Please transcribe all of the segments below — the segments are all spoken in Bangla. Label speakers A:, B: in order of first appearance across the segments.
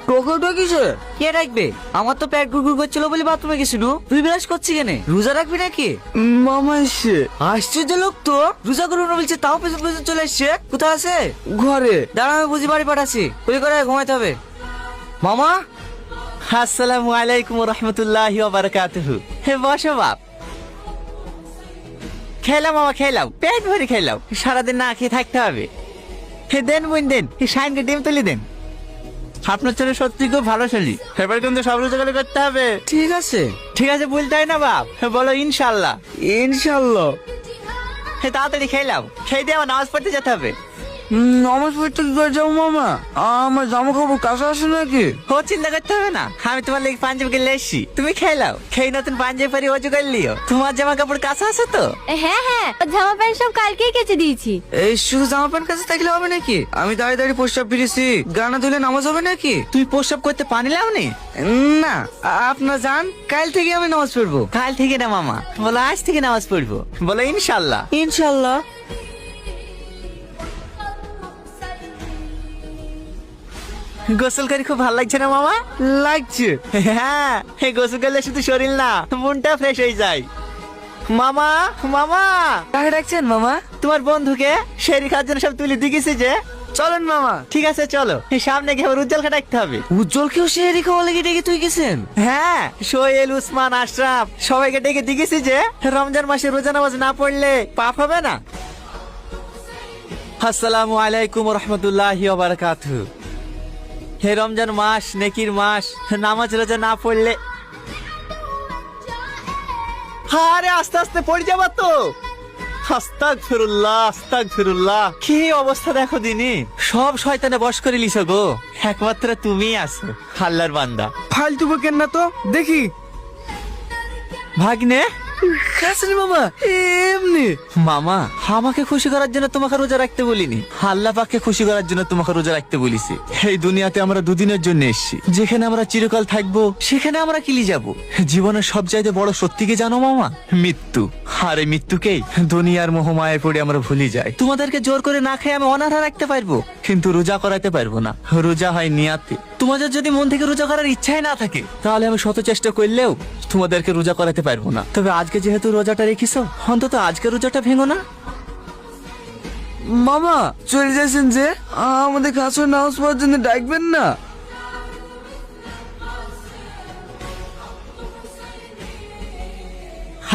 A: টোকাটা কিসে?
B: কে রাখবে? আমার তো পেট গুড়গুড় করছিল বলে বাথরুমে গেছিল। তুই বিরাজ করছিস কেন? রোজা রাখবি নাকি?
A: মামা এসছে।
B: আশ্চর্য লোক তো, রোজা করবো না বলছে তাও পেছন পেছন চলে এসছে। কোথায় আছে?
A: ঘরে।
B: দাঁড়া, আমি বুঝি বাড়ি পাঠাচ্ছি। ওই করে ঘুমাইতে হবে। মামা,
C: আসসালামু আলাইকুম রহমতুল্লাহি ওয়া বারাকাতুহু। হে বসো বাপ। খেলাম মামা, খেলাম, পেট ভরে খেলাম। সারাদিন না খেয়ে থাকতে হবে। হে দেন বোন দেন, হে শাইনকে ডিম তুলি দেন। আপনার ছেলে সত্যি খুব ভালো ছেলে, এবার কিন্তু সব রোজগারি করতে হবে।
B: ঠিক আছে।
C: ঠিক আছে বলতে হয় না বাপ, হে বলো ইনশাল্লাহ।
A: ইনশাল্লাহ।
C: হে তাড়াতাড়ি খেলাম, খেয়ে দিয়ে আমার নামাজ পড়তে যেতে হবে।
A: নামাজ পড়তে যাবো মামা। আমার জামা কাপড় কাছে আসে নাকি?
C: ও চিন্তা করতে হবে না, আমি তোমার লেগে পাঞ্জাবি কিনে এসছি। তুমি খেলাও, খেয়ে নতুন পাঞ্জাবি পরে অজু করে লিও। তোমার জামা কাপড় কাছে আছে তো?
D: হ্যাঁ হ্যাঁ, জামা প্যান্ট সব কালকেই কেচে দিয়েছি।
B: এই শুধু জামা প্যান্ট কাছে থাকলে হবে নাকি? আমি দাঁড়িয়ে দাঁড়িয়ে প্রস্তাব ফিরেছি, গানা ধুলে নামাজ হবে নাকি?
C: তুই প্রস্রাব করতে পানি লাওনি?
B: না, আপনার যান, কাল থেকে আমি নামাজ পড়বো।
C: কাল থেকে না মামা, বলো আজ থেকে নামাজ পড়বো। বলো ইনশাল্লাহ।
B: ইনশাল্লাহ।
C: গোসল করে খুব ভালো লাগছে না মামা?
B: লাগছে।
C: হ্যাঁ, এই গোসল করলে শুধু শরীর না, মনটা ফ্রেশ হয়ে যায়। মামা মামা,
B: কাকে ডাকছেন মামা?
C: তোমার বন্ধুকে শেরি খাওয়ার জন্য সব তুলে দিয়েছি যে।
B: চলেন মামা।
C: ঠিক আছে চলো, এই সামনে গিয়ে আবার উজ্জ্বলকে ডাকতে হবে।
B: উজ্জ্বলকেও সে এদিকে বলে ডেকে তুই গেছেন?
C: হ্যাঁ, সোহেল, উসমান, আশরাফ সবাইকে ডেকে দিয়েছি যে রমজান মাসে রোজা নামাজ না পড়লে পাপ হবে না। আসসালামু আলাইকুম রহমতুল্লাহি ওয়া বারাকাতুহু। হে রমজান মাস নেকির মাস, নামাজ রোজা না পড়লে। আরে আস্তে আস্তে পড়ে যাবা তো। আস্তাগফিরুল্লাহ আস্তাগফিরুল্লাহ। কি অবস্থা দেখো দিনি, সব শয়তানে বশ করে লিছো গো। একমাত্র তুমিই আছো আল্লাহর বান্দা।
A: ফালতু বকেন না তো, দেখি।
C: ভাগ্নে
A: কাছে মামা, এমনি।
C: মামা, আমাকে খুশি করার জন্য তোমাকে রোজা রাখতে বলিনি, আল্লাহ পাককে খুশি করার জন্য তোমাকে রোজা রাখতে বলিছি। এই দুনিয়াতে আমরা দুদিনের জন্য এসেছি, যেখানে আমরা চিরকাল থাকবো সেখানে আমরা কিলি যাব। জীবনের সবচাইতে বড় সত্যি কি জানো মামা? মৃত্যু। আর এই মৃত্যুকেই দুনিয়ার মোহমায় পড়ে আমরা ভুলে যাই। তোমাদেরকে জোর করে না খেয়ে আমি অনাথা রাখতে পারবো, কিন্তু রোজা করাতে পারবো না। রোজা হয় নিয়াতে। তোমাদের যদি মন থেকে রোজা করার ইচ্ছাই না থাকে, তাহলে আমি শত চেষ্টা করলেও তোমাদেরকে রোজা করাতে পারবো না। তবে আজকে যেহেতু রোজাটা রেখেছ, অন্তত আজকে রোজাটা ভেঙো না।
A: মামা চলে যাচ্ছেন যে, আমাদের কাছে নামাজ পড়ার জন্য ডাকবেন না?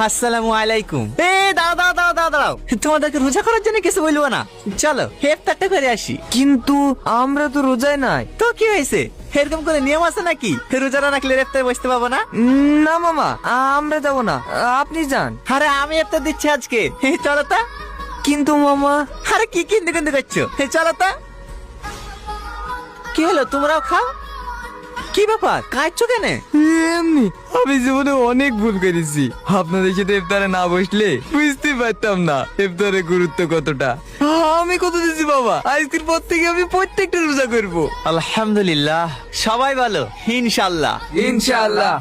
C: আসসালামু আলাইকুম। এ দাও দাও দাও দাও দাও, তোমাদেরকে রোজা করার জন্য কিছু বলবো না। চলো ইফতারটা করে আসি।
A: কিন্তু আমরা তো রোজায় নাই।
C: তো কি হয়েছে, এরকম করে নিয়ম আছে নাকি রোজা না রাখলে ইফতারে বসতে পাবো না?
A: না মামা, আমরা যাবো না, আপনি যান।
C: আরে আমি ইফতার দিচ্ছি আজকে, চলো তো।
A: কিন্তু মামা।
C: আরে কি কিন্দু কিন্দু করছো, চলো তো। কি হলো, তোমরাও খাও। কি ব্যাপার, কাঁদছো কেন?
A: এমনি, আমি জীবনে অনেক ভুল করেছি। আপনাদের সাথে ইফতারে না বসলে বুঝতে পারতাম না ইফতারের গুরুত্ব কতটা। আমি কত দিচ্ছি বাবা, আজকের পর থেকে আমি প্রত্যেকটা রোজা করবো।
C: আলহামদুলিল্লাহ, সবাই বলো ইনশাল্লাহ।
A: ইনশাআল্লাহ।